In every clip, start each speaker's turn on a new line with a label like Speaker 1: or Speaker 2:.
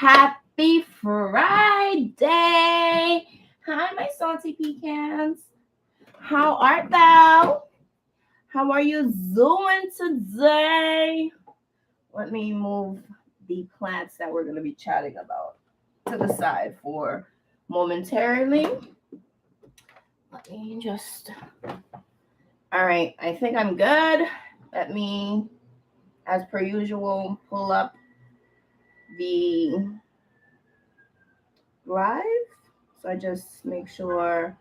Speaker 1: Happy Friday. Hi, my salty pecans. How art thou? How are you doing today? Let me move the plants that we're going to be chatting about to the side for momentarily. Let me just. All right, I think I'm good. Let me, as per usual, pull up the live. So I just make sure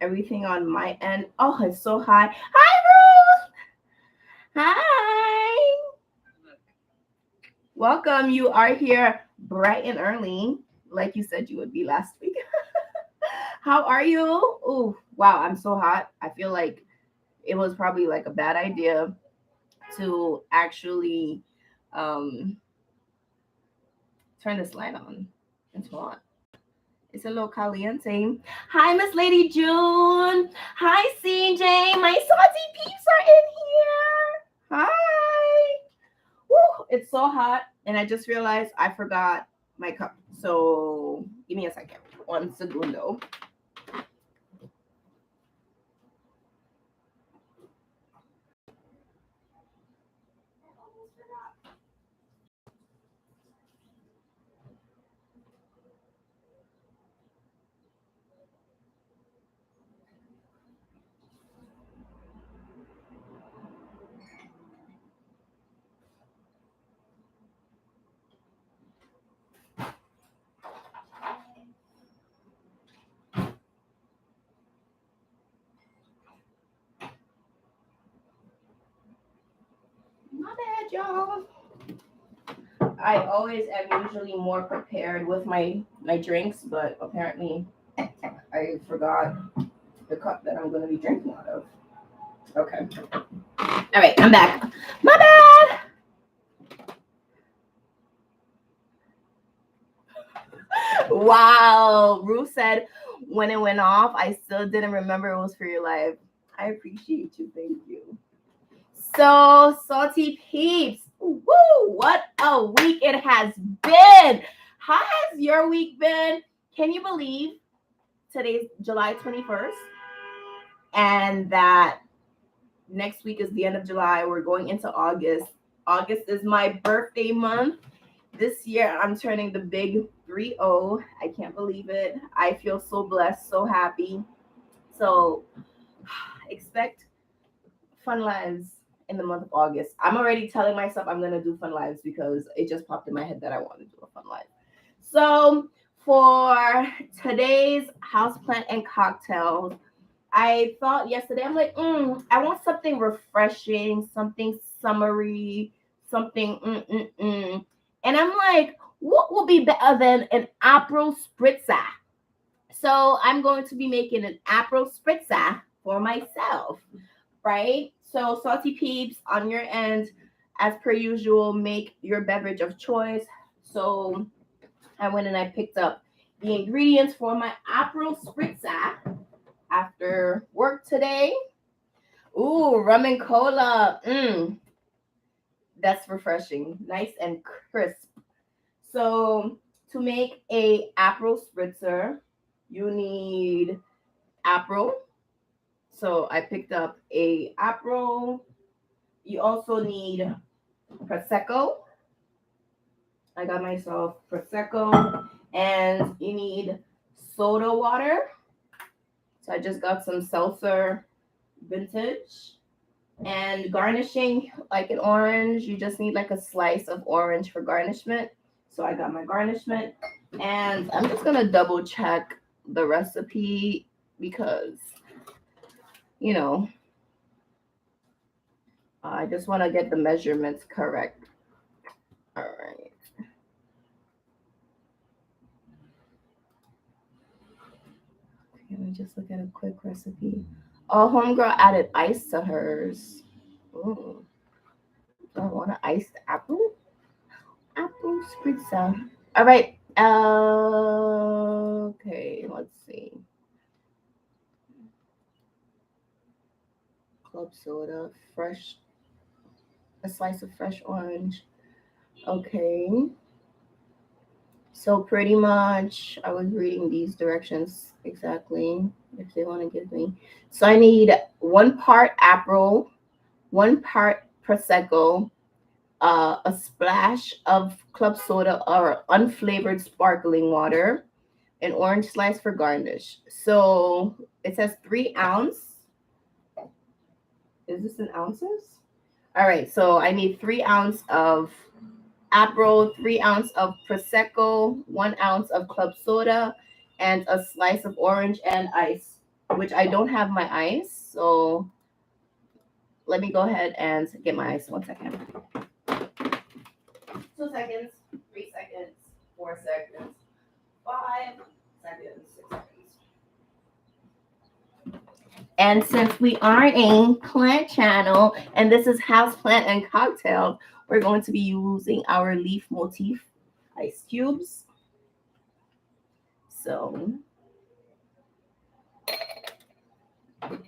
Speaker 1: everything on my end. Oh, it's so high. Hi, Ruth. Hi. Welcome. You are here bright and early, like you said you would be last week. How are you? Oh, wow. I'm so hot. I feel like it was probably like a bad idea to actually turn this light on. It's hot. It's a little caliente. Hi, Miss Lady June. Hi, CJ. My salty peeps are in here. Hi. Woo, it's so hot. And I just realized I forgot my cup. So give me a second. 1 segundo. My bad, y'all. I always am usually more prepared with my drinks, but apparently I forgot the cup that I'm going to be drinking out of. Okay. All right, I'm back. My bad. Wow. Ruth said when it went off, I still didn't remember it was for your life. I appreciate you. Thank you. So, salty peeps. Woo! What a week it has been. How has your week been? Can you believe today's July 21st? And that next week is the end of July. We're going into August. August is my birthday month. This year, I'm turning the big 3-0. I can't believe it. I feel so blessed, so happy. So, expect fun lives in the month of August. I'm already telling myself I'm going to do fun lives because it just popped in my head that I want to do a fun live. So, for today's houseplant and cocktails, I thought yesterday, I'm like, I want something refreshing, something summery, something And I'm like, what will be better than an Aperol spritzer? So I'm going to be making an Aperol spritzer for myself, right? So salty peeps on your end, as per usual, make your beverage of choice. So I went and I picked up the ingredients for my Aperol spritzer after work today. Ooh, rum and cola. That's refreshing. Nice and crisp. So to make a Aperol spritzer, you need Aperol. So I picked up a Aperol. You also need Prosecco. I got myself Prosecco. And you need soda water. So I just got some seltzer vintage. And garnishing, like an orange, you just need like a slice of orange for garnishment. So I got my garnishment. And I'm just going to double check the recipe because, you know, I just want to get the measurements correct. All right. Let me just look at a quick recipe. Oh, homegirl added ice to hers. Ooh. Do I want an iced apple? Apple spritzer. All right. Okay, let's see. Club soda, fresh, a slice of fresh orange. Okay. So pretty much, I was reading these directions exactly if they want to give me. So I need 1 part Aperol, 1 part Prosecco, a splash of club soda or unflavored sparkling water, an orange slice for garnish. So it says 3 ounce. Is this in ounces? All right, so I need 3 ounce of Aperol, 3 ounce of Prosecco, 1 ounce of club soda, and a slice of orange and ice, which I don't have my ice. So let me go ahead and get my ice. 1 second. 2 seconds, 3 seconds, 4 seconds, 5 seconds, 6 seconds. And since we are a plant channel and this is HauzPlant and cocktails, we're going to be using our leaf motif ice cubes. So I'm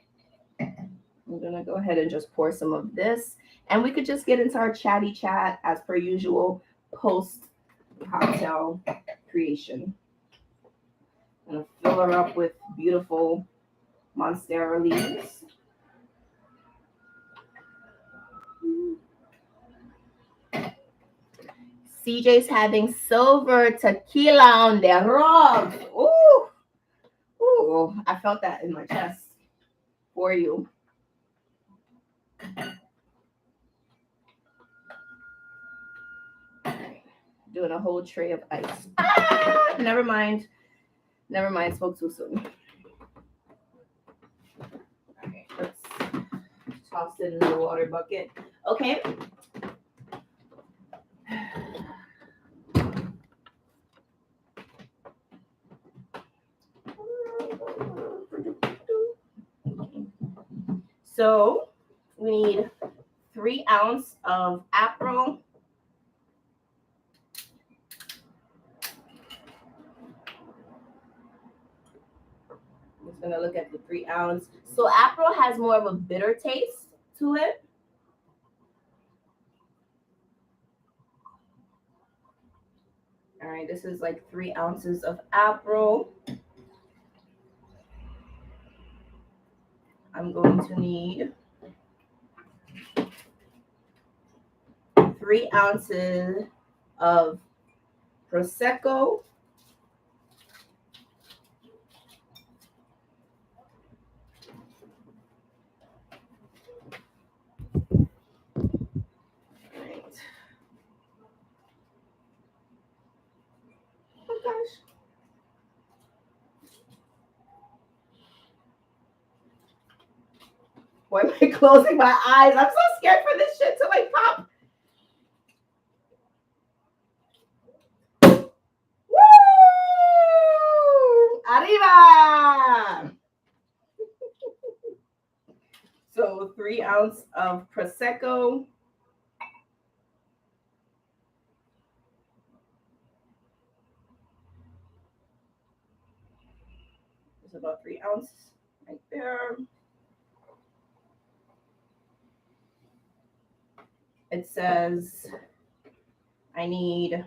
Speaker 1: going to go ahead and just pour some of this. And we could just get into our chatty chat as per usual post cocktail creation. I'm going to fill her up with beautiful Monstera leaves. CJ's having silver tequila on their rug. Ooh, ooh, I felt that in my chest for you. Doing a whole tray of ice. Ah, never mind. Never mind. Spoke too soon. Okay, let's toss it in the water bucket. Okay. So we need 3 ounce of Aperol. I'm just gonna look at the 3 ounce. So Aperol has more of a bitter taste to it. All right, this is like 3 ounces of Aperol. I'm going to need 3 ounces of Prosecco. Right. Oh gosh. Why am I closing my eyes? I'm so scared for this shit to like pop. Woo! Arriba! So 3 ounces of Prosecco. It's about 3 ounces right there. It says I need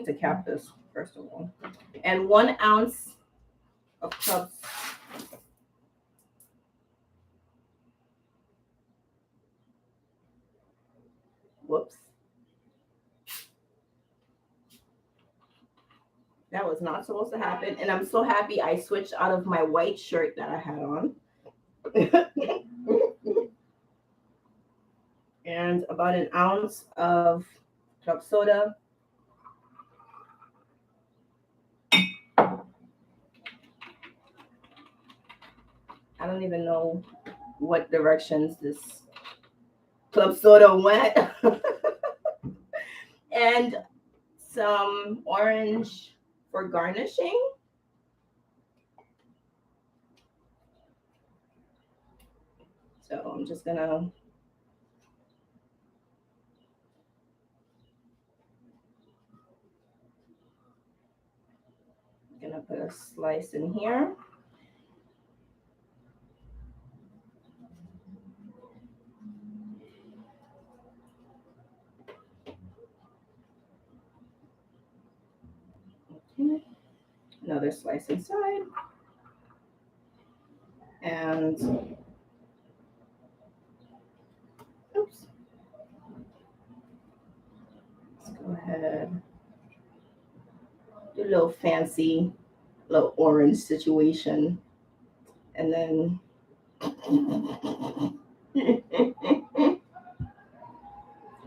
Speaker 1: to cap this first of all. And 1 ounce of clubs. Whoops. That was not supposed to happen. And I'm so happy I switched out of my white shirt that I had on. And about 1 ounce of club soda. I don't even know what directions this club soda went. And some orange for garnishing. So I'm just gonna put a slice in here. another slice inside. And oops. Let's go ahead. Do a little fancy, little orange situation. And then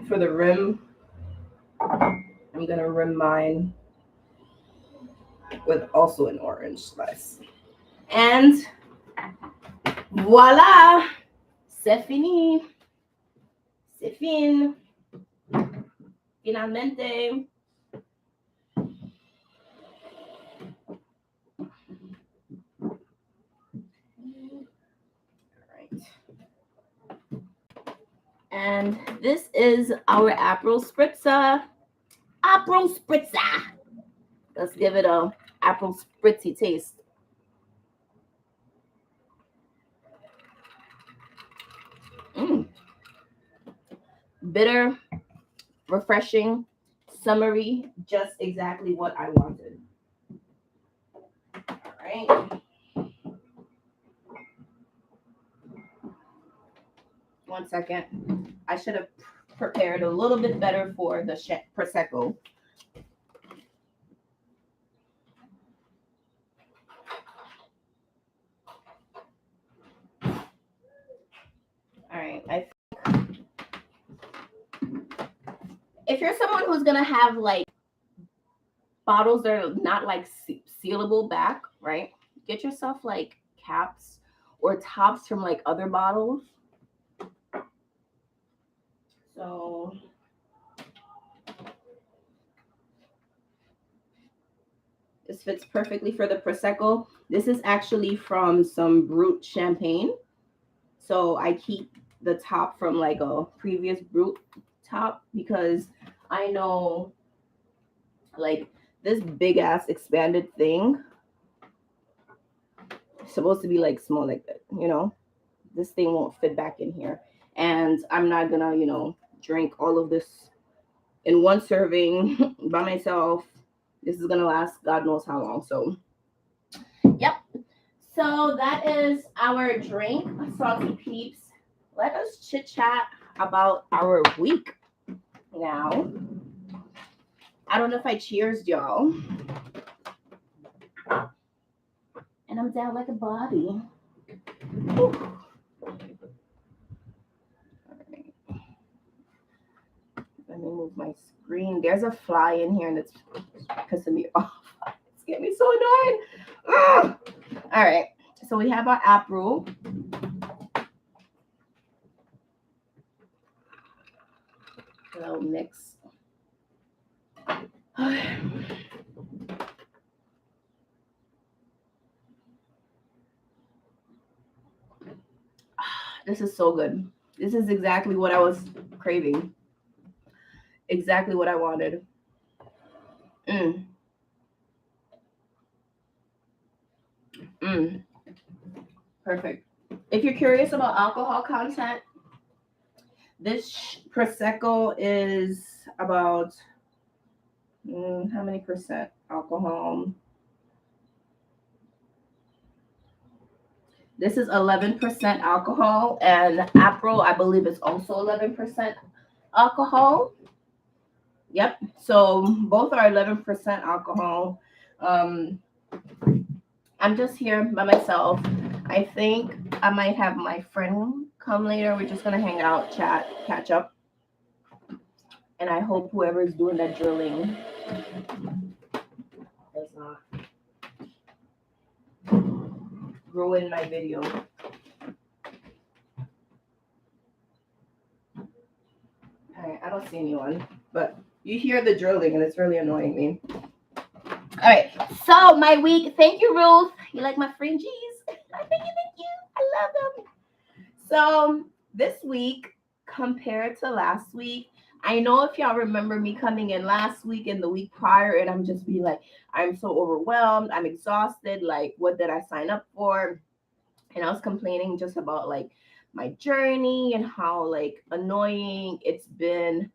Speaker 1: for the rim, I'm gonna rim mine with also an orange slice. And voila! C'est fini. C'est fin. Finalmente. And this is our Aperol spritzer. Aperol spritzer. Let's give it a Aperol spritzy taste. Bitter, refreshing, summery, just exactly what I wanted. All right. One second. I should have prepared a little bit better for the Prosecco. All right. If you're someone who's going to have like bottles that are not like sealable back, right? Get yourself like caps or tops from like other bottles. So this fits perfectly for the Prosecco. This is actually from some Brut champagne. So I keep the top from like a previous Brut top because I know like this big ass expanded thing is supposed to be like small like that, you know? This thing won't fit back in here. And I'm not gonna, you know, drink all of this in one serving by myself. This is gonna last God knows how long. So yep. So that is our drink, Salty Peeps. Let us chit chat about our week now. I don't know if I cheersed y'all. And I'm down like a body. Whew. Let me move my screen. There's a fly in here and it's pissing me off. It's getting me so annoyed. Ugh. All right. So we have our Aperol. A little mix. Okay. This is so good. This is exactly what I was craving. Exactly what I wanted. Perfect. If you're curious about alcohol content, this Prosecco is about how many percent alcohol? This is 11% alcohol, and Aperol, I believe, is also 11% alcohol. Yep. So both are 11% alcohol. I'm just here by myself. I think I might have my friend come later. We're just gonna hang out, chat, catch up. And I hope whoever is doing that drilling does not ruin my video. Alright, I don't see anyone, but you hear the drilling and it's really annoying me. All right, so my week. Thank you, Ruth. You like my fringes? Thank you. I love them. So this week, compared to last week, I know if y'all remember me coming in last week and the week prior, and I'm just be like, I'm so overwhelmed. I'm exhausted. Like, what did I sign up for? And I was complaining just about like my journey and how like annoying it's been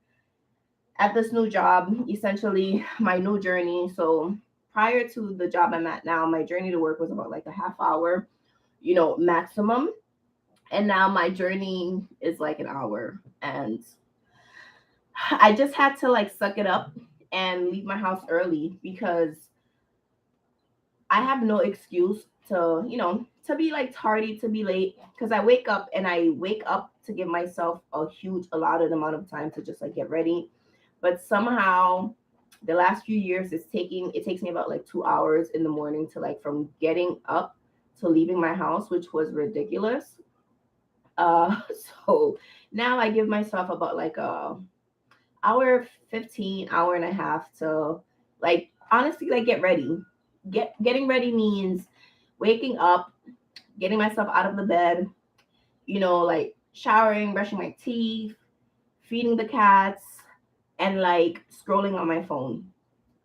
Speaker 1: at this new job, essentially my new journey. So prior to the job I'm at now, my journey to work was about like a half hour, maximum. And now my journey is like an hour. And I just had to like suck it up and leave my house early because I have no excuse to, to be like tardy, to be late. Because I wake up to give myself a huge allotted amount of time to just like get ready. But somehow the last few years it takes me about like 2 hours in the morning to like from getting up to leaving my house, which was ridiculous. So now I give myself about like a hour 15, hour and a half to like honestly like get ready. Getting ready means waking up, getting myself out of the bed, like showering, brushing my teeth, feeding the cats, and like scrolling on my phone,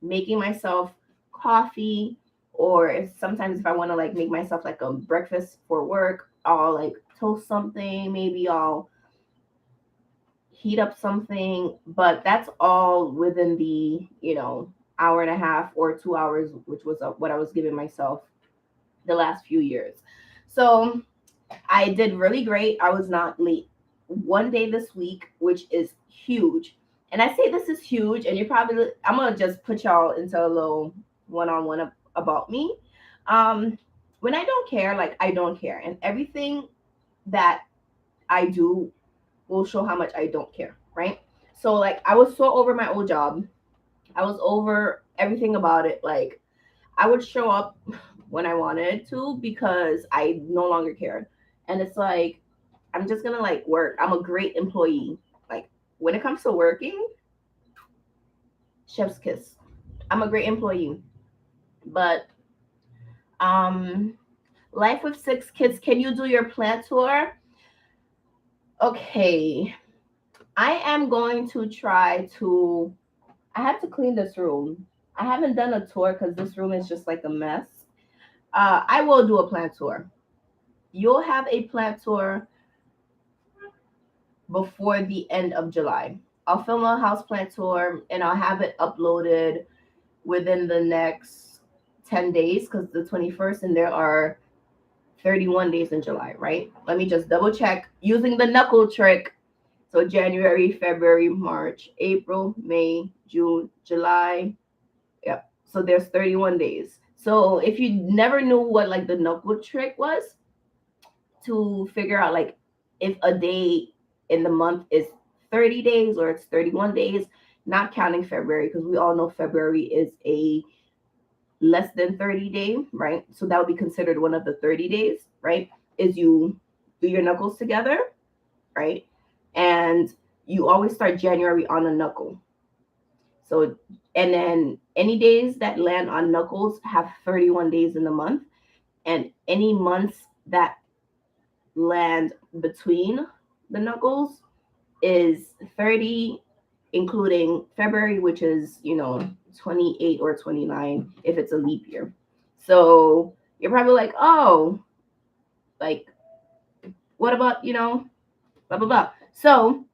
Speaker 1: making myself coffee, or sometimes if I want to like make myself like a breakfast for work, I'll like toast something, maybe I'll heat up something, but that's all within the, hour and a half or 2 hours, which was what I was giving myself the last few years. So I did really great. I was not late one day this week, which is huge. And I say this is huge, and I'm gonna just put y'all into a little one-on-one about me. When I don't care, like I don't care, and everything that I do will show how much I don't care, right? So like I was so over my old job. I was over everything about it. Like I would show up when I wanted to because I no longer cared. And it's like I'm just gonna like work. I'm a great employee. Like when it comes to working, chef's kiss. I'm a great employee. But um life with 6 kids, can you do your plant tour? Okay. I am going to try to I have to clean this room. I haven't done a tour because this room is just like a mess. I will do a plant tour. You'll have a plant tour before the end of July. I'll film a house plant tour and I'll have it uploaded within the next 10 days because the 21st and there are 31 days in July, right? Let me just double check using the knuckle trick. So January, February, March, April, May, June, July. Yep. So there's 31 days. So if you never knew what like the knuckle trick was to figure out like if a day in the month is 30 days or it's 31 days, not counting February, because we all know February is a less than 30 day, right? So that would be considered one of the 30 days, right? Is you do your knuckles together, right? And you always start January on a knuckle. So, and then any days that land on knuckles have 31 days in the month, and any months that land between the knuckles is 30, including February, which is, 28 or 29 if it's a leap year. So you're probably like, oh, like, what about, blah, blah, blah. So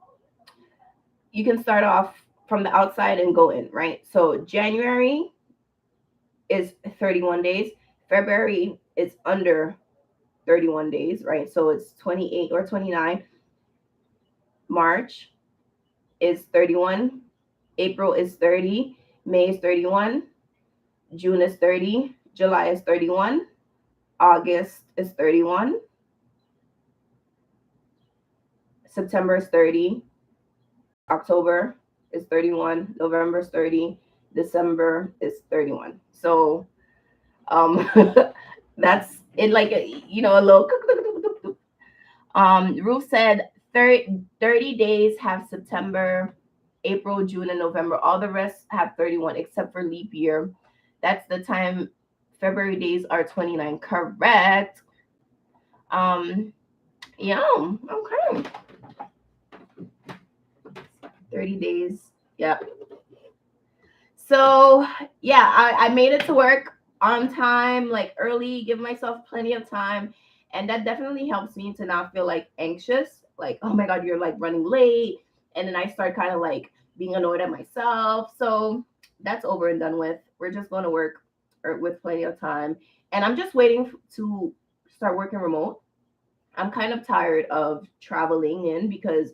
Speaker 1: you can start off from the outside and go in, right? So January is 31 days. February is under 31 days, right? So it's 28 or 29. March is 31. April is 30. May is 31. June is 30. July is 31. August is 31. September is 30. October is 31. November is 30. December is 31. So that's it, like a little Ruth said 30 days have September, April, June, and November. All the rest have 31 except for leap year. That's the time February days are 29. Correct. Yeah, okay. 30 days. Yep. So yeah, I made it to work on time, like early, give myself plenty of time. And that definitely helps me to not feel like anxious, like, oh my God, you're like running late. And then I start kind of like being annoyed at myself. So that's over and done with. We're just going to work. or with plenty of time. And I'm just waiting to start working remote. I'm kind of tired of traveling in because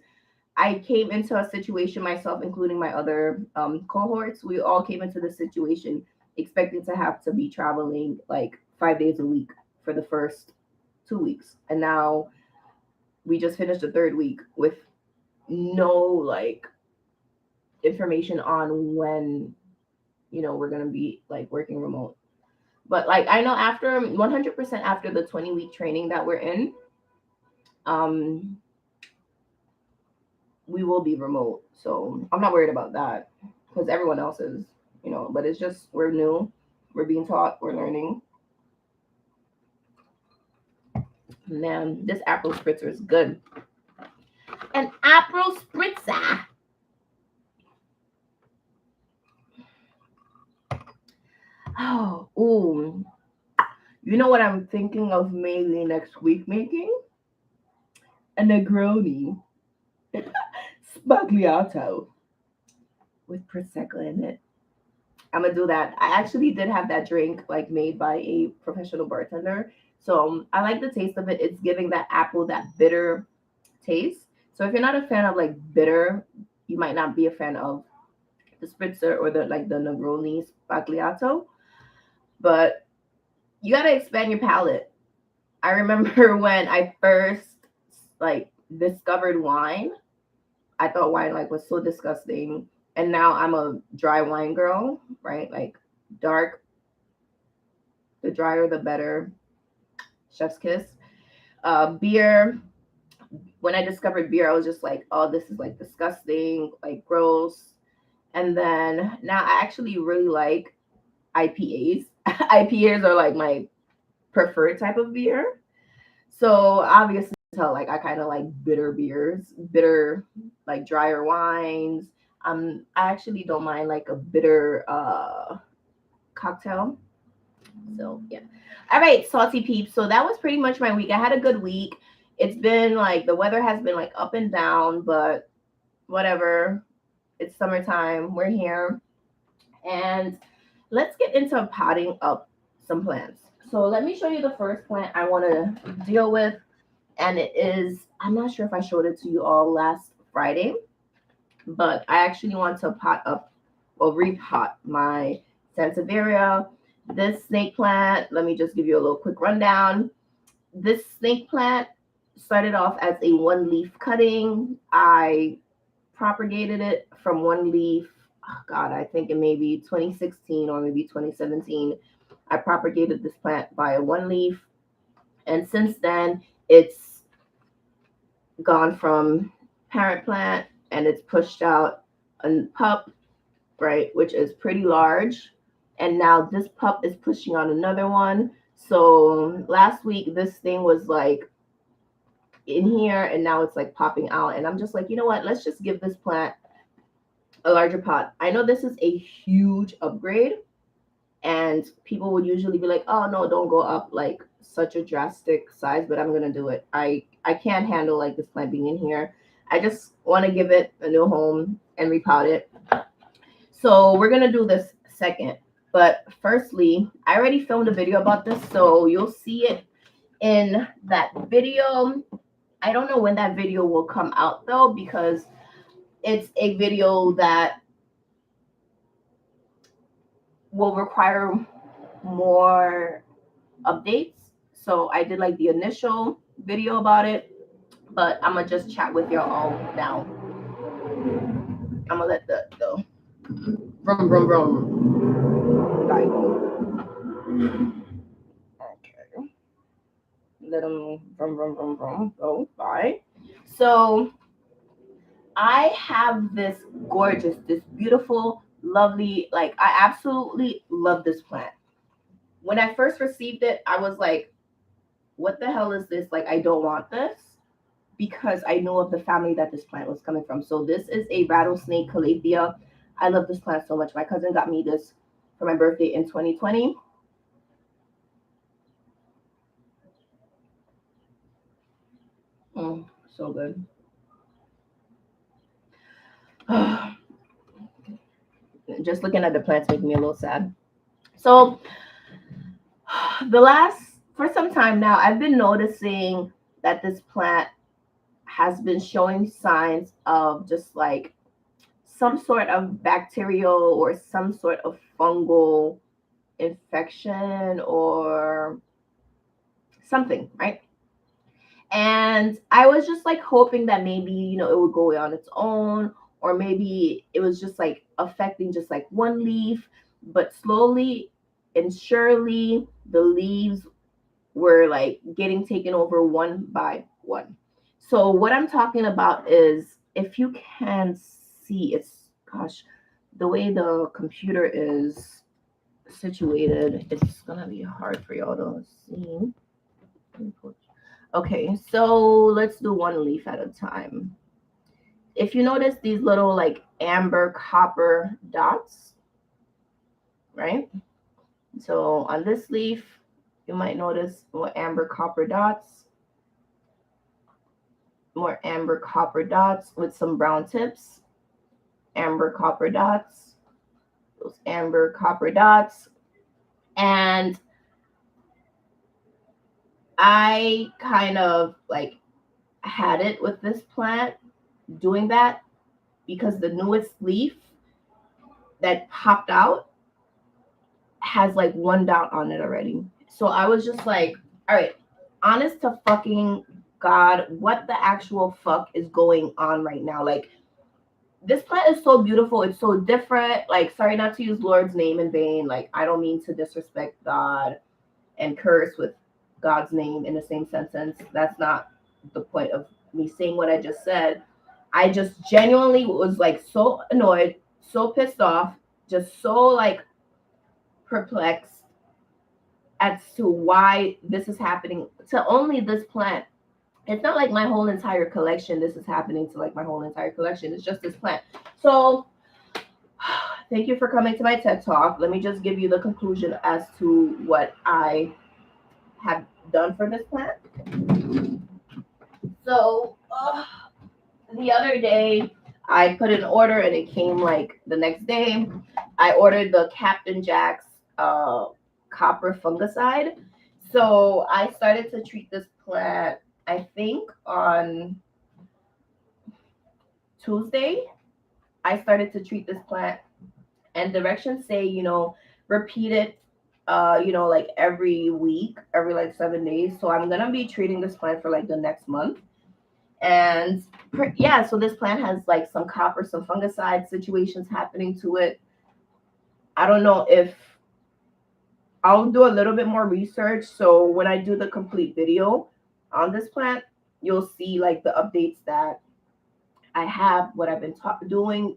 Speaker 1: I came into a situation myself, including my other cohorts. We all came into the situation expecting to have to be traveling like 5 days a week for the first 2 weeks. And now we just finished the third week with no like information on when, we're going to be like working remote. But like I know after 100% after the 20-week training that we're in, um we will be remote. So I'm not worried about that because everyone else is, but it's just we're new. We're being taught, we're learning. Man, this Aperol spritzer is good. An Aperol spritzer. Oh, ooh. You know what I'm thinking of mainly next week making? A Negroni. Spagliato with Prosecco in it. I'm gonna do that. I actually did have that drink like made by a professional bartender. So I like the taste of it. It's giving that apple, that bitter taste. So if you're not a fan of like bitter, you might not be a fan of the spritzer or the Negroni Spagliato. But you gotta expand your palate. I remember when I first like discovered wine, I thought wine like was so disgusting. And now I'm a dry wine girl, right? Like dark, the drier the better. Chef's kiss. Beer. When I discovered beer, I was just like, oh, this is like disgusting, like gross. And then now I actually really like IPAs. IPAs are like my preferred type of beer. So obviously tell like I kind of like bitter beers, bitter like drier wines. I actually don't mind like a bitter cocktail. So yeah. All right, salty peeps. So that was pretty much my week. I had a good week. It's been like the weather has been like up and down, but whatever. It's summertime. We're here. And let's get into potting up some plants. So let me show you the first plant I want to deal with. And it is, I'm not sure if I showed it to you all last Friday, but I actually want to pot up or repot my Sansevieria. This snake plant, let me just give you a little quick rundown. This snake plant started off as a one leaf cutting. I propagated it from one leaf. Oh God, I think it may be 2016 or maybe 2017. I propagated this plant via one leaf. And since then, it's gone from parent plant and it's pushed out a pup, right, which is pretty large. And now this pup is pushing out another one. So last week, this thing was like in here and now it's like popping out. And I'm just like, you know what? Let's just give this plant a larger pot. I know this is a huge upgrade. And people would usually be like, oh, no, don't go up like such a drastic size, but I'm going to do it. I can't handle like this plant being in here. I just want to give it a new home and repot it. So we're going to do this second. But firstly, I already filmed a video about this, so you'll see it in that video. I don't know when that video will come out, though, because it's a video that will require more updates. So I did like the initial video about it, but I'm gonna just chat with y'all all now. I'm gonna let the vroom vroom vroom guy go. Okay, let him vroom vroom vroom vroom go by. So I have this gorgeous, this beautiful, lovely, like I absolutely love this plant. When I first received it, I was like, what the hell is this? Like, I don't want this, because I know of the family that this plant was coming from. So this is a rattlesnake calathea. I love this plant so much. My cousin got me this for my birthday in 2020. So good. Just looking at the plants making me a little sad. So For some time now, I've been noticing that this plant has been showing signs of just like some sort of bacterial or some sort of fungal infection or something, right? And I was just like hoping that maybe, it would go away on its own, or maybe it was just like affecting just like one leaf, but slowly and surely the leaves were like getting taken over one by one. So what I'm talking about is, if you can see, it's, gosh, the way the computer is situated, it's gonna be hard for y'all to see. Okay, so let's do one leaf at a time. If you notice these little like amber copper dots, right? So on this leaf, you might notice more amber copper dots, with some brown tips, amber copper dots, those amber copper dots. And I kind of like had it with this plant doing that because the newest leaf that popped out has like one dot on it already. So I was just like, all right, honest to fucking God, what the actual fuck is going on right now? Like, this plant is so beautiful. It's so different. Like, sorry not to use Lord's name in vain. Like, I don't mean to disrespect God and curse with God's name in the same sentence. That's not the point of me saying what I just said. I just genuinely was like so annoyed, so pissed off, just so like perplexed as to why this is happening to only this plant. It's not like my whole entire collection. This is happening to like my whole entire collection. It's just this plant. So thank you for coming to my TED Talk. Let me just give you the conclusion as to what I have done for this plant. So the other day, I put an order and it came like the next day. I ordered the Captain Jack's copper fungicide. So I started to treat this plant, I think on Tuesday. I started to treat this plant, and directions say, repeat it, like every week, every like 7 days. So I'm gonna be treating this plant for like the next month. And yeah, so this plant has like some copper, some fungicide situations happening to it. I don't know if I'll do a little bit more research. So when I do the complete video on this plant, you'll see like the updates that I have, what I've been doing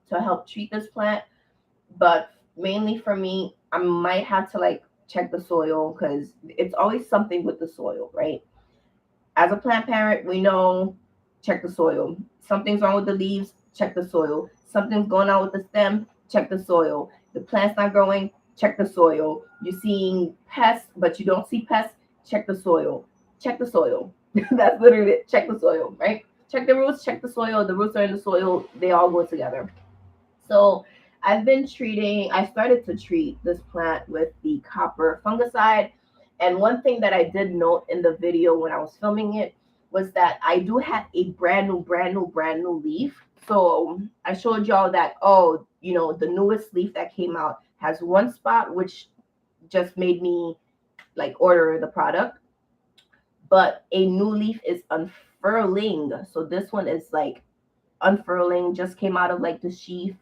Speaker 1: to help treat this plant. But mainly for me, I might have to like check the soil, because it's always something with the soil, right? As a plant parent, we know, check the soil. Something's wrong with the leaves, check the soil. Something's going on with the stem, check the soil. The plant's not growing, check the soil. You're seeing pests, but you don't see pests, check the soil. Check the soil. That's literally it. Check the soil, right? Check the roots, check the soil. The roots are in the soil. They all go together. So I started to treat this plant with the copper fungicide. And one thing that I did note in the video when I was filming it was that I do have a brand new leaf. So I showed y'all that, the newest leaf that came out has one spot, which just made me like order the product. But a new leaf is unfurling. So this one is like unfurling, just came out of like the sheath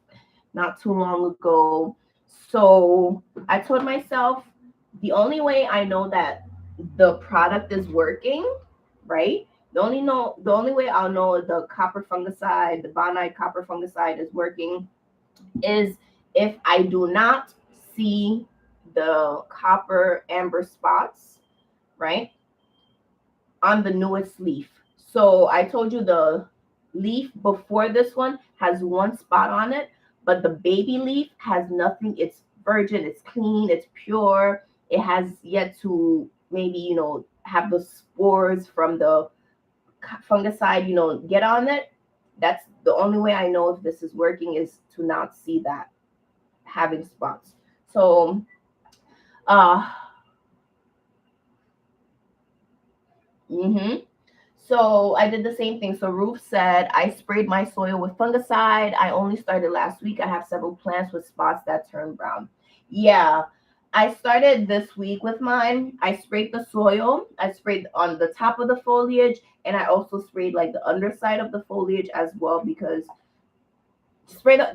Speaker 1: not too long ago. So I told myself, the only way I know that the product is working, right? The only way I'll know the copper fungicide, the bonide copper fungicide is working, is if I do not see the copper amber spots, right, on the newest leaf. So I told you the leaf before this one has one spot on it, but the baby leaf has nothing. It's virgin, it's clean, it's pure. It has yet to maybe, have the spores from the fungicide, get on it. That's the only way I know if this is working, is to not see that having spots. So Mm-hmm. So I did the same thing. So Ruth said I sprayed my soil with fungicide. I only started last week. I have several plants with spots that turn brown. Yeah, I started this week with mine. I sprayed the soil. I sprayed on the top of the foliage, and I also sprayed like the underside of the foliage as well because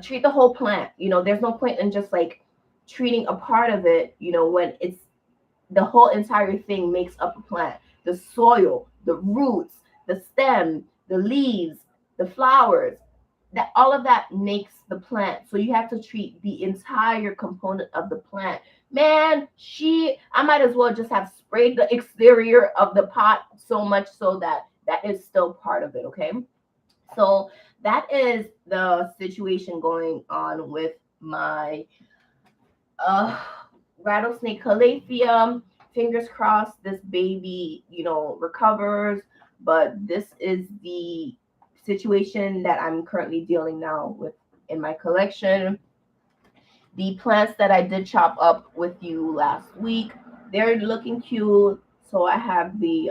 Speaker 1: treat the whole plant. There's no point in just like treating a part of it. When it's the whole entire thing makes up a plant. The soil, the roots, the stem, the leaves, the flowers, that all of that makes the plant. So you have to treat the entire component of the plant. Man, I might as well just have sprayed the exterior of the pot so much so that that is still part of it, okay? So that is the situation going on with my uh rattlesnake calathea. Fingers crossed this baby recovers, but this is the situation that I'm currently dealing now with in my collection. The plants that I did chop up with you last week, they're looking cute. So I have the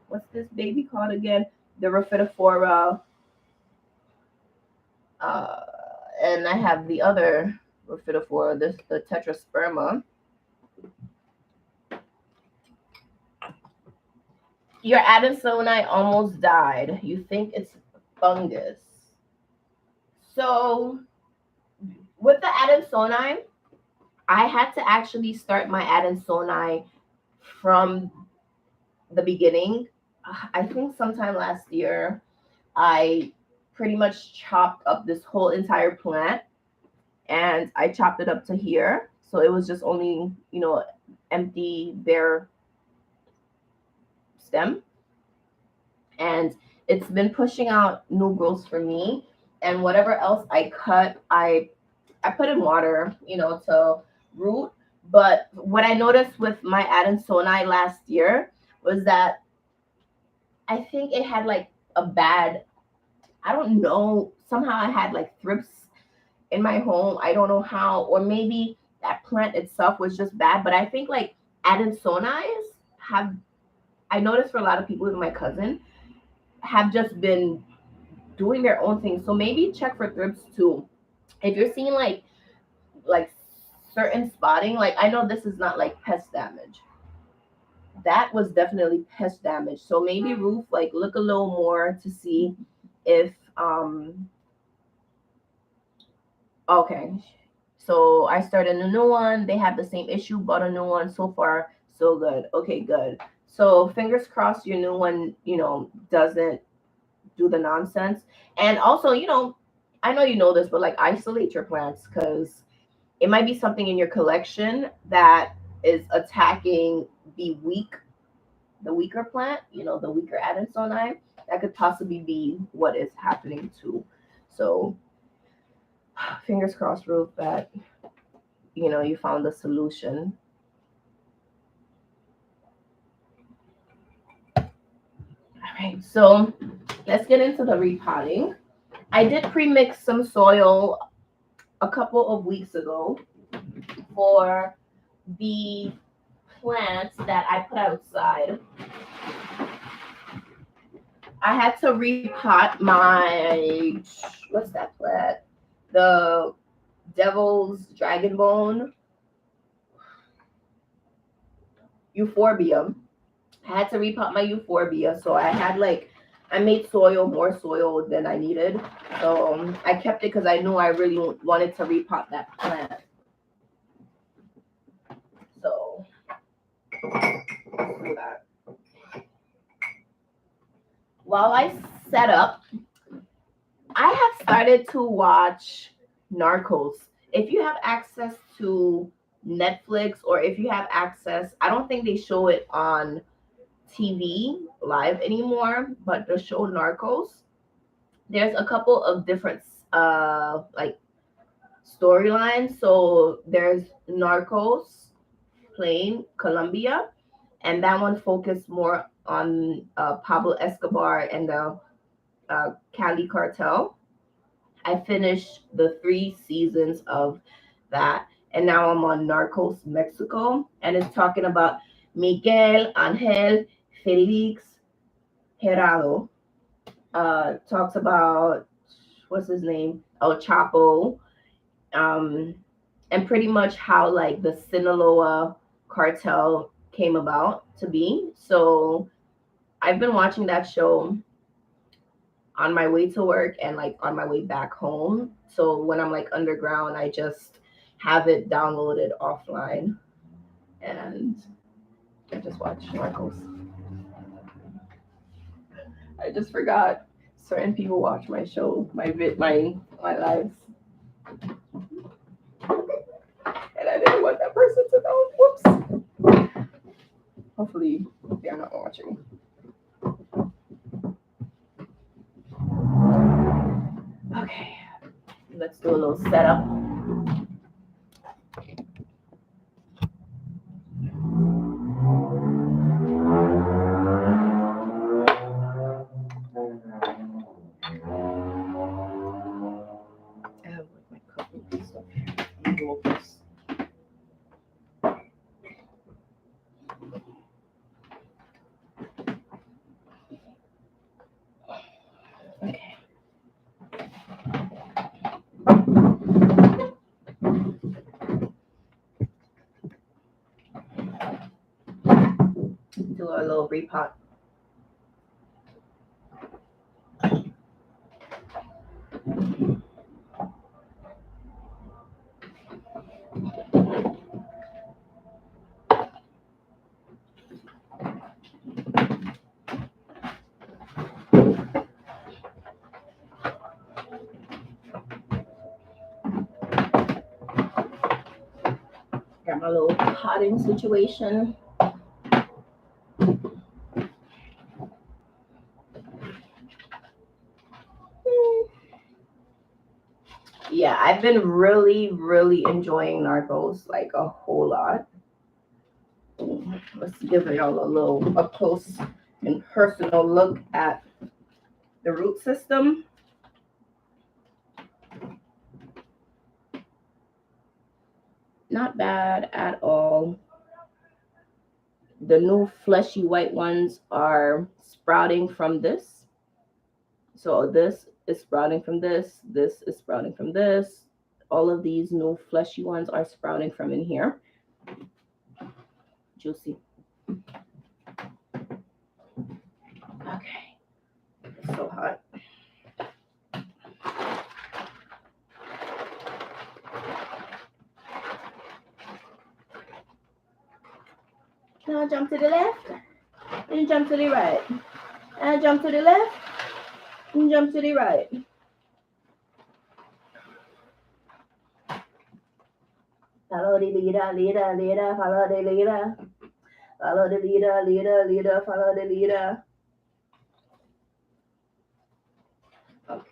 Speaker 1: what's this baby called again, the Raphidophora, uh and I have the other Raphidophora, this the Tetrasperma. Your Adansonii almost died. You think it's fungus. So with the Adansonii, I had to actually start my Adansonii from the beginning. I think sometime last year, I pretty much chopped up this whole entire plant and I chopped it up to here. So it was just only, empty, bare stem. And it's been pushing out new growths for me. And whatever else I cut, I put in water, to root. But what I noticed with my Adansonii last year was that I think it had like a bad, I don't know, somehow I had like thrips in my home. I don't know how, or maybe that plant itself was just bad. But I think like Adansonii have, I noticed for a lot of people, even my cousin, have just been doing their own thing. So maybe check for thrips too. If you're seeing like certain spotting, like I know this is not like pest damage. That was definitely pest damage. So maybe roof, like look a little more to see if okay. So I started a new one. They have the same issue, bought a new one. So far, so good. Okay, good. So fingers crossed your new one, doesn't do the nonsense. And also, I know you know this, but like isolate your plants because it might be something in your collection that is attacking the weaker plant, the weaker Adansonii. That could possibly be what is happening too. So fingers crossed, Ruth, that you found a solution. All right, so let's get into the repotting. I did pre-mix some soil a couple of weeks ago for the plants that I put outside. I had to repot my what's that plant? The Devil's Dragon Bone Euphorbia. I had to repot my Euphorbia, so I made more soil than I needed. So I kept it because I knew I really wanted to repot that plant. So let's do that. While I set up, I have started to watch Narcos. If you have access to Netflix or if you have access, I don't think they show it on TV live anymore, but the show Narcos, there's a couple of different like storylines. So there's Narcos playing Colombia, and that one focused more on Pablo Escobar and the Cali cartel. I finished the 3 seasons of that, and now I'm on Narcos Mexico, and it's talking about Miguel Angel Felix Gerardo talks about, what's his name? El Chapo, and pretty much how like the Sinaloa cartel came about to be. So I've been watching that show on my way to work and like on my way back home. So when I'm like underground, I just have it downloaded offline and I just watch Narcos. I just forgot certain people watch my show, my lives. And I didn't want that person to know. Whoops. Hopefully they're not watching. Okay, let's do a little setup. I have like my cup and stuff here. Okay. Do a little repot. Got my little potting situation. Yeah, I've been really enjoying Narcos like a whole lot. Let's give y'all a little up close and personal look at the root system. Not bad at all. The new fleshy white ones are sprouting from this. So this is sprouting from this. This is sprouting from this. All of these new fleshy ones are sprouting from in here. Juicy. Okay. It's so hot. Now jump to the left and jump to the right. And jump to the left and jump to the right. Follow the leader, leader, leader, follow the leader. Follow the leader, leader, leader, follow the leader. Okay.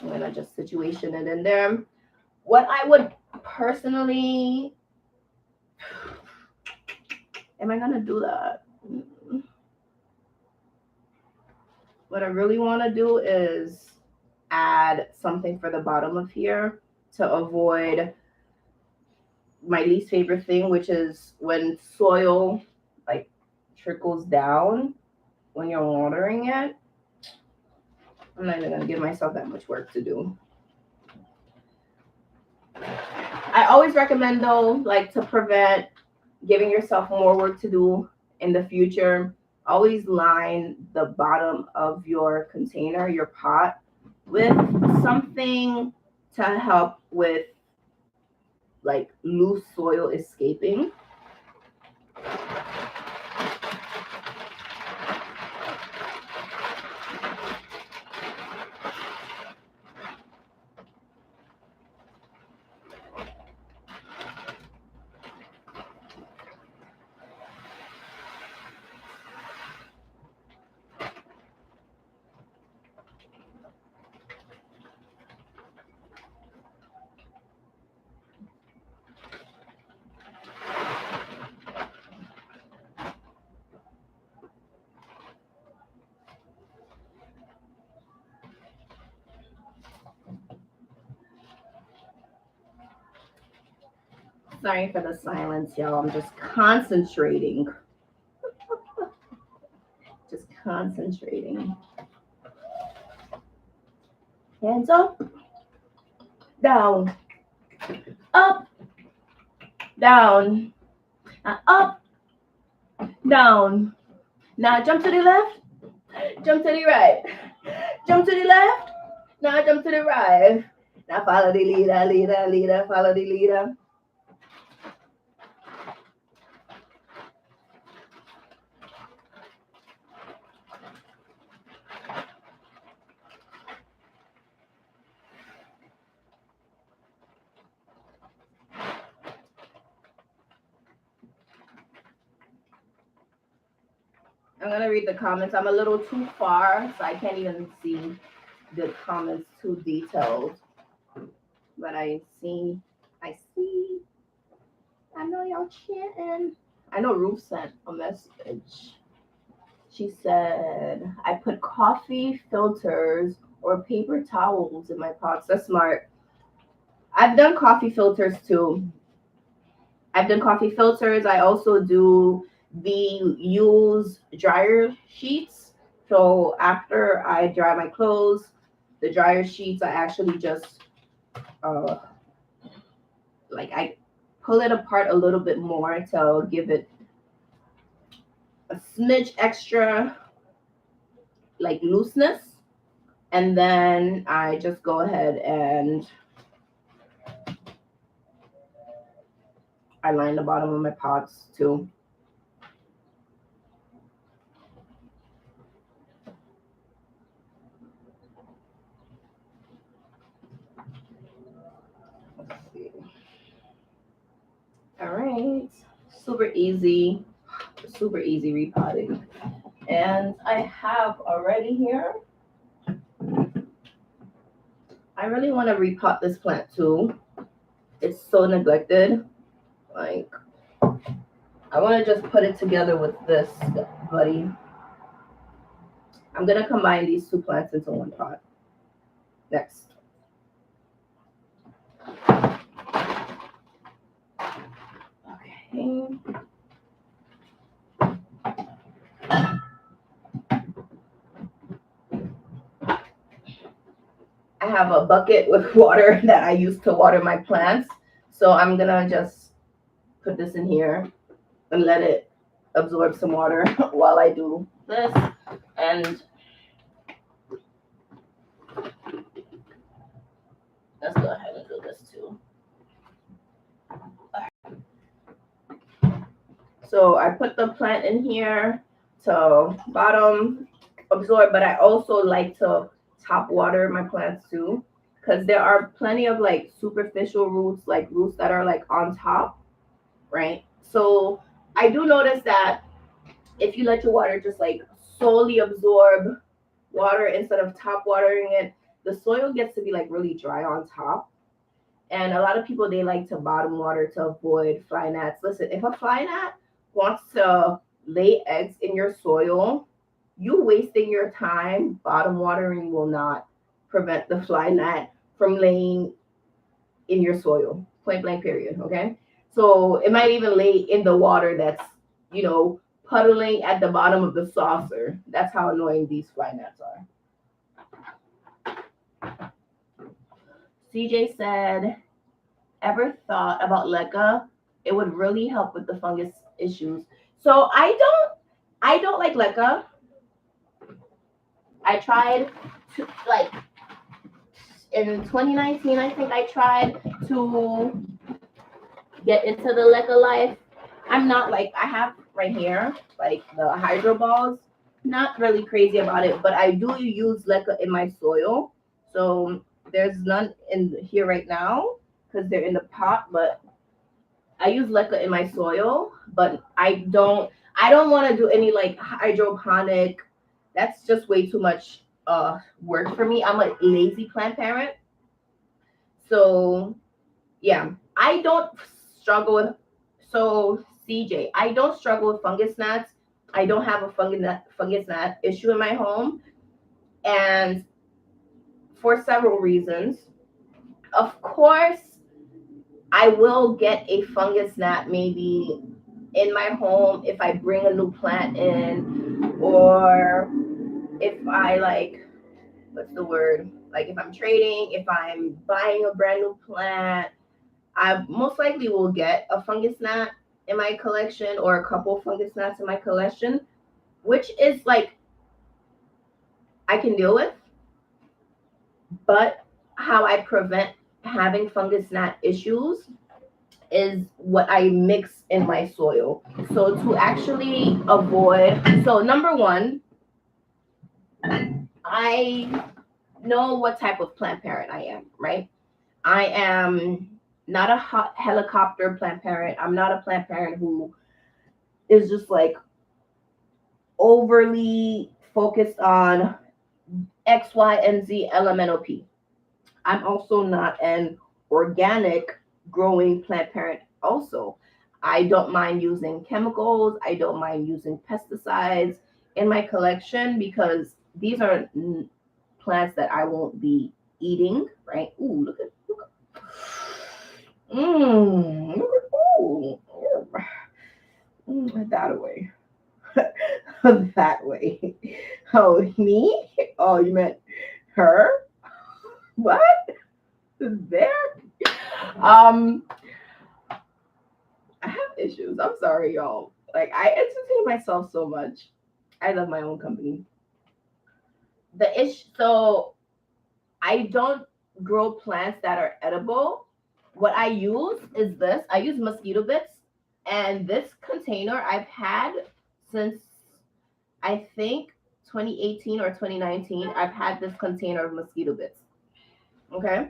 Speaker 1: I'm gonna just situation it in there. What I would personally, am I gonna do that? What I really want to do is add something for the bottom of here to avoid my least favorite thing, which is when soil like trickles down when you're watering it. I'm not even gonna give myself that much work to do. I always recommend though, like to prevent giving yourself more work to do in the future, always line the bottom of your container, your pot, with something to help with like loose soil escaping. Sorry for the silence, y'all. I'm just concentrating. concentrating. Hands up, down, up, down, up, down. Now jump to the left, jump to the right, jump to the left, now jump to the right. Now follow the leader, leader, leader, follow the leader. I'm going to read the comments. I'm a little too far, so I can't even see the comments too detailed. But I see. I know y'all chatting. I know Ruth sent a message. She said, I put coffee filters or paper towels in my pots. That's smart. I've done coffee filters too. I also do the use dryer sheets. So after I dry my clothes, the dryer sheets, I actually just I pull it apart a little bit more to give it a smidge extra like looseness, and then I just go ahead and I line the bottom of my pots too. Let's see. All right, super easy repotting. And I have already here, I really want to repot this plant too. It's so neglected. Like, I want to just put it together with this buddy. I'm going to combine these two plants into one pot. Next. Okay. I have a bucket with water that I use to water my plants. So I'm going to just put this in here and let it absorb some water while I do this. And let's go ahead and do this too. So I put the plant in here to bottom absorb, but I also like to top water my plants too, because there are plenty of like superficial roots, like roots that are like on top, right? So I do notice that if you let your water just like solely absorb water instead of top watering it, the soil gets to be like really dry on top. And a lot of people, they like to bottom water to avoid fly gnats. Listen, if a fly gnat wants to lay eggs in your soil, you wasting your time. Bottom watering will not prevent the fly gnat from laying in your soil. Point blank period. Okay. So it might even lay in the water that's, puddling at the bottom of the saucer. That's how annoying these fly gnats are. CJ said, ever thought about leca? It would really help with the fungus issues. So I don't like leca. I tried to, like, in 2019, I think I tried to get into the leca life. I'm not like, I have right here, like the hydro balls. Not really crazy about it, but I do use leca in my soil. So there's none in here right now because they're in the pot, but I use leca in my soil, but I don't want to do any like hydroponic. That's just way too much work for me. I'm a lazy plant parent. So yeah, I don't struggle with, so CJ, I don't struggle with fungus gnats. I don't have a fungus gnat issue in my home. And for several reasons. Of course, I will get a fungus gnat maybe in my home if I bring a new plant in, or if I like, what's the word? Like if I'm trading, if I'm buying a brand new plant, I most likely will get a fungus gnat in my collection or a couple fungus gnats in my collection, which is like I can deal with. But how I prevent having fungus gnat issues is what I mix in my soil. So to actually avoid, so number one, I know what type of plant parent I am, right? I am not a helicopter plant parent. I'm not a plant parent who is just like overly focused on X, Y, and Z, LMNOP. I'm also not an organic growing plant parent. Also, I don't mind using chemicals. I don't mind using pesticides in my collection because these are plants that I won't be eating, right? Ooh, look at ooh, that away. That way. Oh, me? Oh, you meant her? What? There? Um, I have issues. I'm sorry, y'all. Like I entertain myself so much. I love my own company. So I don't grow plants that are edible. What I use is this. I use mosquito bits, and this container I've had since I think 2018 or 2019. I've had this container of mosquito bits. Okay.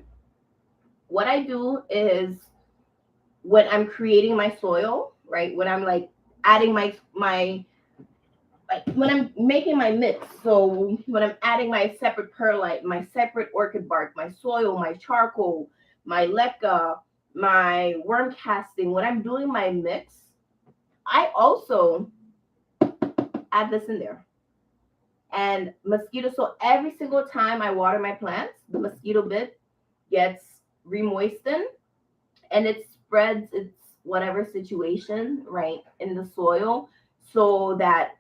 Speaker 1: What I do is when I'm creating my soil, right? When I'm like adding my like when I'm making my mix. So when I'm adding my separate perlite, my separate orchid bark, my soil, my charcoal, my leca, my worm casting, when I'm doing my mix, I also add this in there. And mosquito, so every single time I water my plants, the mosquito bit gets remoistened and it spreads its whatever situation, right, in the soil so that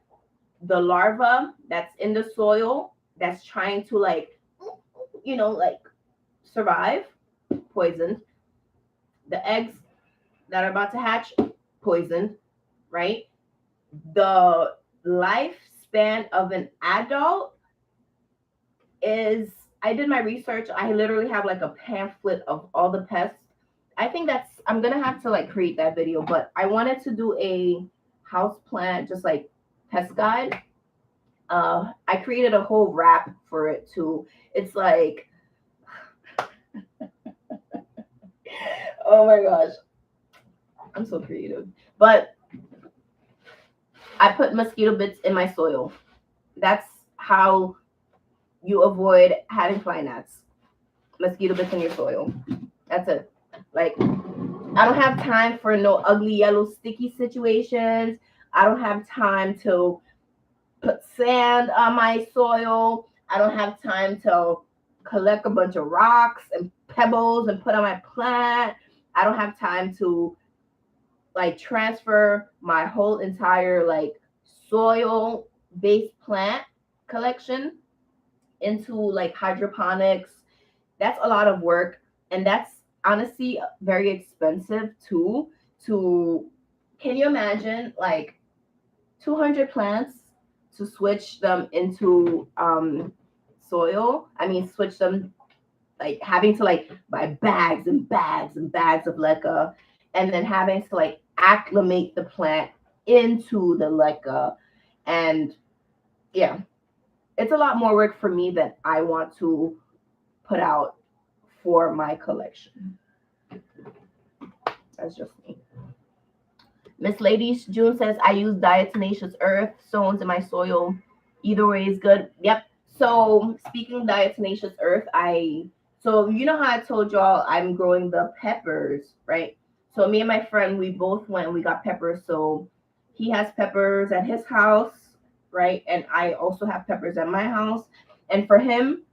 Speaker 1: the larva that's in the soil that's trying to like, like survive, poisoned. The eggs that are about to hatch, poisoned, right? The lifespan of an adult is, I did my research. I literally have like a pamphlet of all the pests. I think I'm gonna have to like create that video, but I wanted to do a house plant, just like pest guide. I created a whole wrap for it too. It's like, oh my gosh, I'm so creative. But I put mosquito bits in my soil. That's how you avoid having fly gnats. Mosquito bits in your soil. That's it. Like, I don't have time for no ugly yellow sticky situations. I don't have time to put sand on my soil. I don't have time to collect a bunch of rocks and pebbles and put on my plant. I don't have time to like transfer my whole entire like soil based plant collection into like hydroponics. That's a lot of work, and that's honestly very expensive too. To Can you imagine like 200 plants to switch them into soil? I mean, switch them, like having to like buy bags and bags and bags of leca, and then having to like acclimate the plant into the leca. And yeah, it's a lot more work for me than I want to put out for my collection. That's just me. Miss Ladies June says, I use diatomaceous earth stones in my soil. Either way is good. Yep. So speaking of diatomaceous earth, so you know how I told y'all I'm growing the peppers, right? So me and my friend, we both went and we got peppers. So he has peppers at his house, right? And I also have peppers at my house. And for him,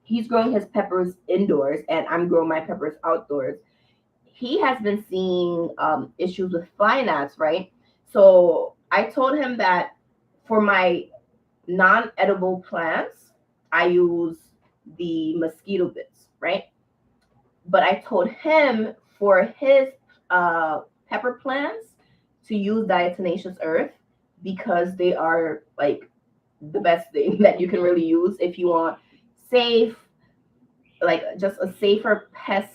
Speaker 1: he's growing his peppers indoors and I'm growing my peppers outdoors. He has been seeing issues with fly gnats, right? So I told him that for my non-edible plants, I use the mosquito bits, right? But I told him for his pepper plants to use diatomaceous earth because they are like the best thing that you can really use if you want safe, like just a safer pest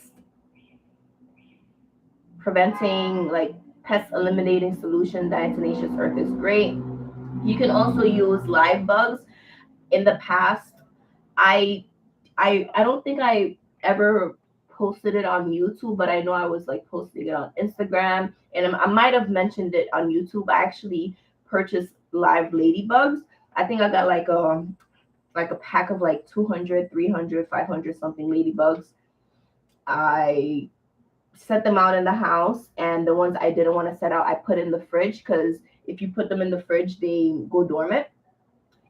Speaker 1: preventing, like pest eliminating solution. Diatomaceous earth is great. You can also use live bugs. In the past, I don't think I ever posted it on YouTube, but I know I was like posting it on Instagram, and I might have mentioned it on YouTube. I actually purchased live ladybugs. I think I got like a pack of like 200, 300, 500 something ladybugs. I set them out in the house, and the ones I didn't want to set out, I put in the fridge because if you put them in the fridge, they go dormant,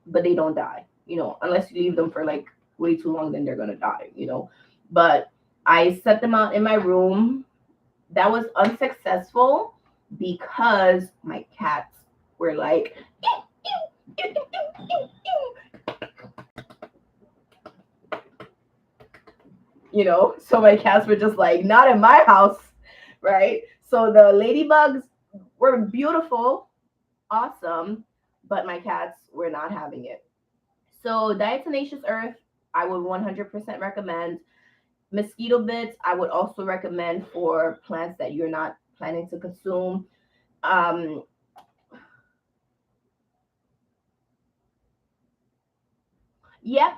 Speaker 1: but they don't die. Unless you leave them for like way too long, then they're gonna die. But I set them out in my room. That was unsuccessful because my cats were like, so my cats were just like, not in my house, right? So the ladybugs were beautiful, awesome, but my cats were not having it. So diatomaceous earth, I would 100% recommend. Mosquito bits, I would also recommend for plants that you're not planning to consume. Um, yep.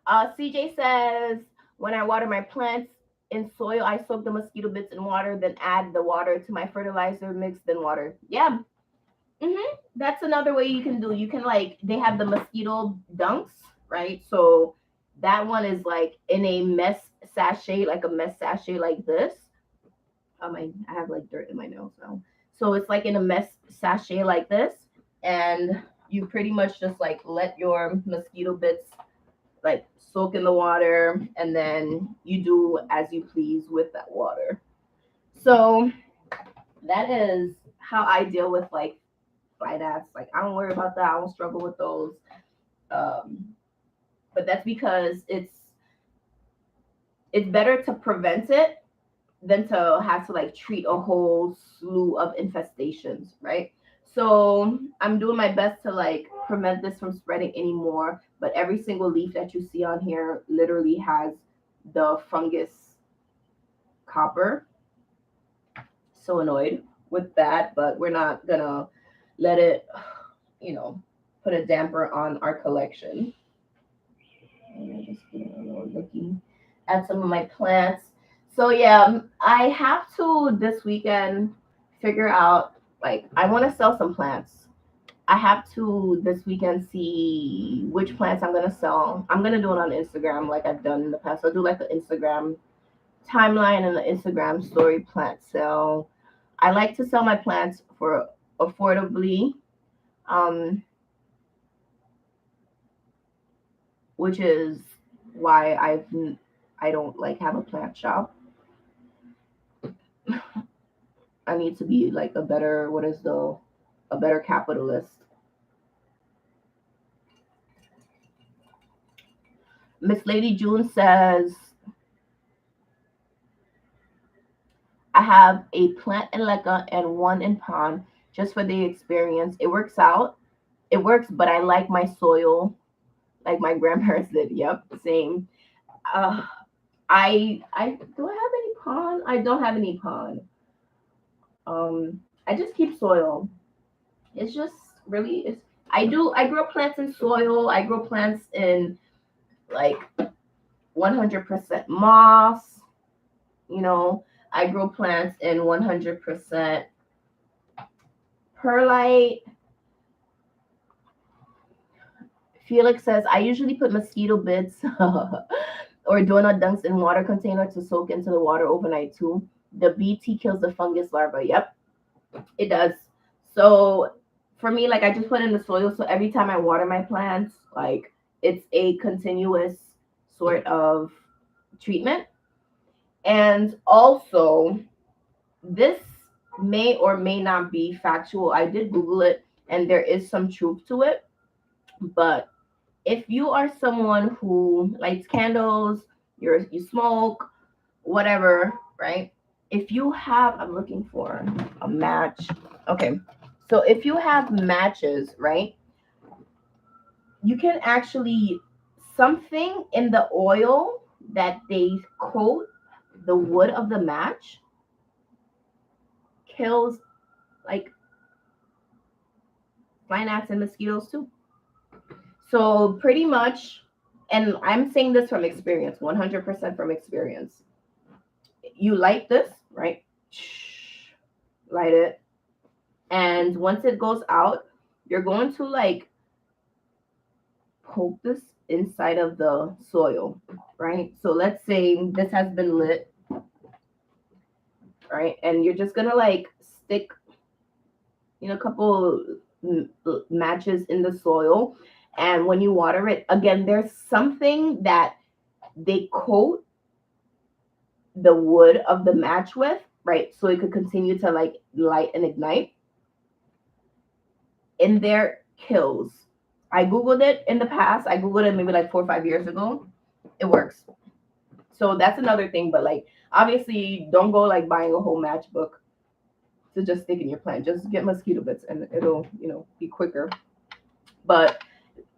Speaker 1: CJ says, when I water my plants in soil, I soak the mosquito bits in water, then add the water to my fertilizer mix, then water. Yeah. That's another way you can do. You can like, they have the mosquito dunks, right? So that one is like in a mess sachet, like a mess sachet like this. I have like dirt in my nose now. So it's like in a mess sachet like this, and you pretty much just like let your mosquito bits like soak in the water, and then you do as you please with that water. So that is how I deal with like fly gnats. Like I don't worry about that. I don't struggle with those. Um, but that's because it's better to prevent it than to have to like treat a whole slew of infestations, right? So I'm doing my best to like prevent this from spreading anymore. But every single leaf that you see on here literally has the fungus copper. So annoyed with that, but we're not gonna let it, you know, put a damper on our collection. And I'm just getting a little looking at some of my plants. So yeah, I have to this weekend figure out, like I want to sell some plants. I have to this weekend see which plants I'm gonna sell. I'm gonna do it on Instagram like I've done in the past. I'll do like an Instagram timeline and an Instagram story plant sale. I like to sell my plants for affordably, um, which is why I don't like have a plant shop. I need to be like a better, what is the a better capitalist. Miss Lady June says, I have a plant in Leca and one in pond just for the experience. It works out. It works, but I like my soil like my grandparents did. Yep, same. Uh, I do I have any pond? I don't have any pond. I just keep soil. It's just really it's I grow plants in soil. I grow plants in like 100% moss. You know, I grow plants in 100% perlite. Felix says I usually put mosquito bits or donut dunks in water container to soak into the water overnight too. The BT kills the fungus larva. Yep, it does. So for me, like I just put in the soil. So every time I water my plants, like it's a continuous sort of treatment. And also, this may or may not be factual. I did Google it, and there is some truth to it. But if you are someone who lights candles, you smoke, whatever, right? If you have, I'm looking for a match. Okay. So if you have matches, right? You can actually something in the oil that they coat the wood of the match kills like fly gnats and mosquitoes too. So pretty much, and I'm saying this from experience, 100% from experience. You light this, right? Light it. And once it goes out, you're going to like poke this inside of the soil, right? So let's say this has been lit, right? And you're just gonna like stick, a couple matches in the soil. And when you water it, again, there's something that they coat the wood of the match with, right? So it could continue to like light and ignite. In there kills. I Googled it in the past. I Googled it maybe like 4 or 5 years ago. It works. So that's another thing. But like, obviously, don't go like buying a whole matchbook to just stick in your plant. Just get mosquito bits and it'll, be quicker. But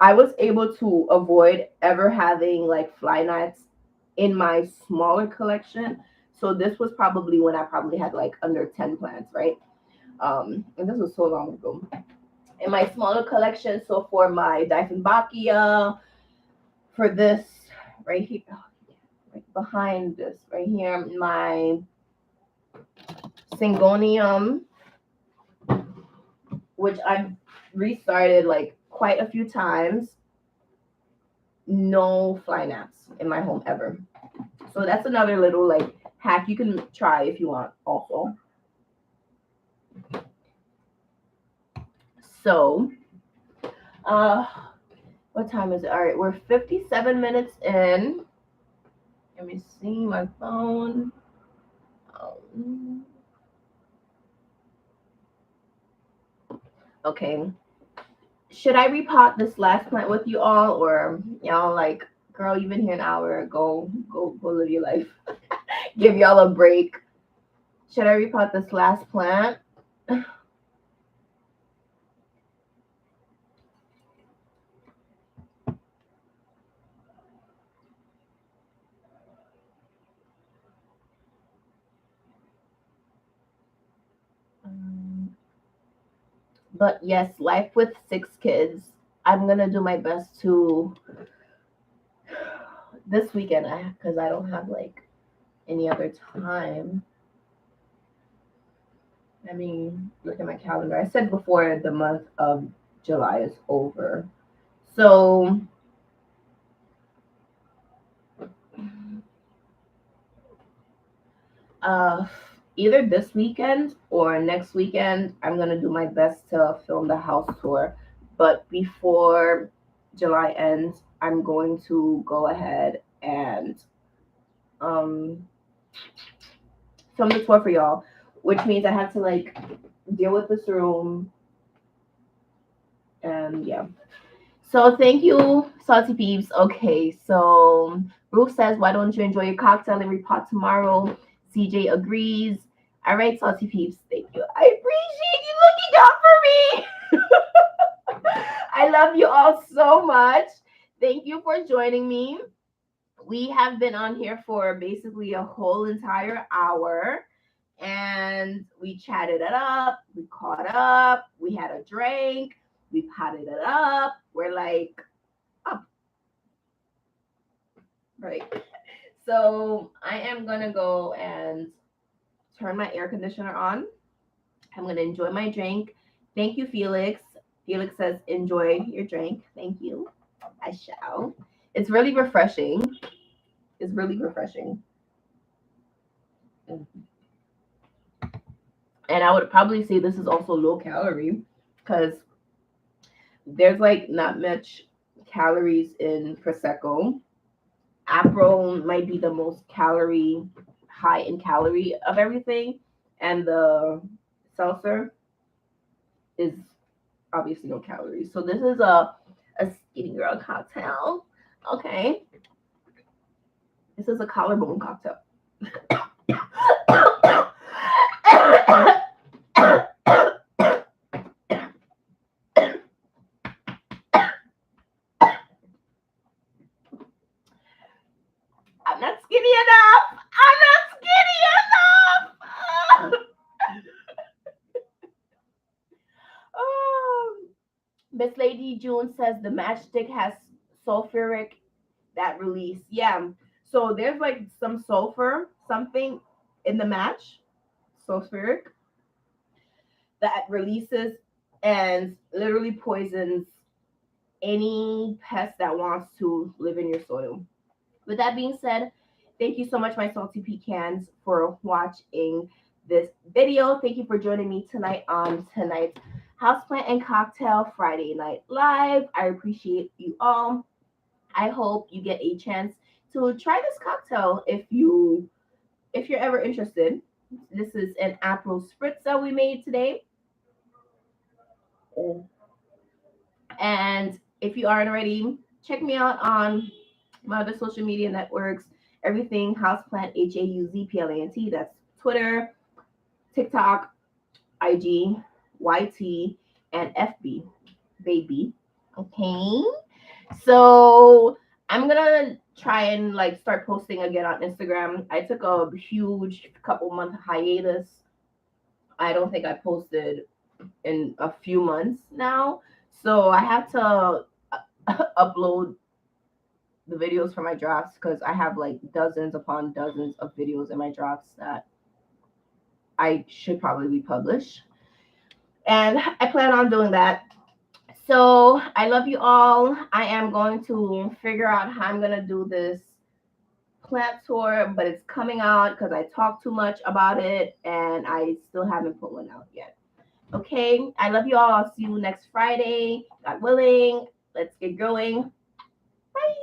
Speaker 1: I was able to avoid ever having like fly gnats in my smaller collection. So this was probably when I probably had like under 10 plants, right? And this was so long ago. In my smaller collection, so for my Dieffenbachia, for this right here, right behind this right here, my Syngonium, which I've restarted like quite a few times, no fly gnats in my home ever. So that's another little like hack you can try if you want also. So what time is it? All right, we're 57 minutes in. Let me see my phone. Okay. Should I repot this last plant with you all, or y'all like, girl, you've been here an hour. Go live your life. Give y'all a break. Should I repot this last plant? But yes, life with 6 kids. I'm gonna do my best to this weekend because I don't have like any other time. I mean, look at my calendar. I said before the month of July is over. So uh either this weekend or next weekend, I'm gonna do my best to film the house tour. But before July ends, I'm going to go ahead and um film the tour for y'all, which means I have to like deal with this room and yeah. So thank you, Salty Peeps. Okay, so Ruth says, why don't you enjoy your cocktail and repot tomorrow? CJ agrees. All right, Salty Peeps, thank you. I appreciate you looking out for me. I love you all so much. Thank you for joining me. We have been on here for basically a whole entire hour. And we chatted it up, we caught up, we had a drink, we potted it up. We're like up, right? So I am gonna go and turn my air conditioner on. I'm gonna enjoy my drink. Thank you, Felix. Felix says, enjoy your drink. Thank you. I shall. It's really refreshing. It's really refreshing. And I would probably say this is also low calorie because there's like not much calories in Prosecco. Aperol might be the most high in calorie of everything. And the seltzer is obviously no calories. So this is a A skinny girl cocktail. Okay. This is a collarbone cocktail. I'm not skinny enough. I'm not skinny enough. Oh. Miss Lady June says the matchstick has sulfuric that release. Yeah. So there's like some sulfur, something in the match, sulfuric, that releases and literally poisons any pest that wants to live in your soil. With that being said, thank you so much, my salty pecans, for watching this video. Thank you for joining me tonight on tonight's Houseplant and Cocktail Friday Night Live. I appreciate you all. I hope you get a chance to try this cocktail if you're ever interested. This is an Aperol spritzer we made today. And if you aren't already, check me out on my other social media networks. Everything Houseplant, HAUZPLANT. That's Twitter, TikTok, IG, YT, and FB, baby. Okay. So I'm gonna try and like start posting again on Instagram. I took a huge couple month hiatus. I don't think I posted in a few months now. So I have to upload the videos for my drafts because I have like dozens upon dozens of videos in my drafts that I should probably publish. And I plan on doing that. So I love you all. I am going to figure out how I'm going to do this plant tour, but it's coming out because I talked too much about it and I still haven't put one out yet. Okay. I love you all. I'll see you next Friday. God willing. Let's get going. Bye.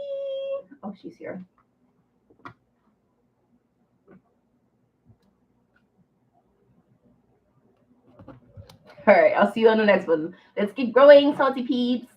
Speaker 1: Oh, she's here. All right. I'll see you on the next one. Let's keep growing, salty peeps.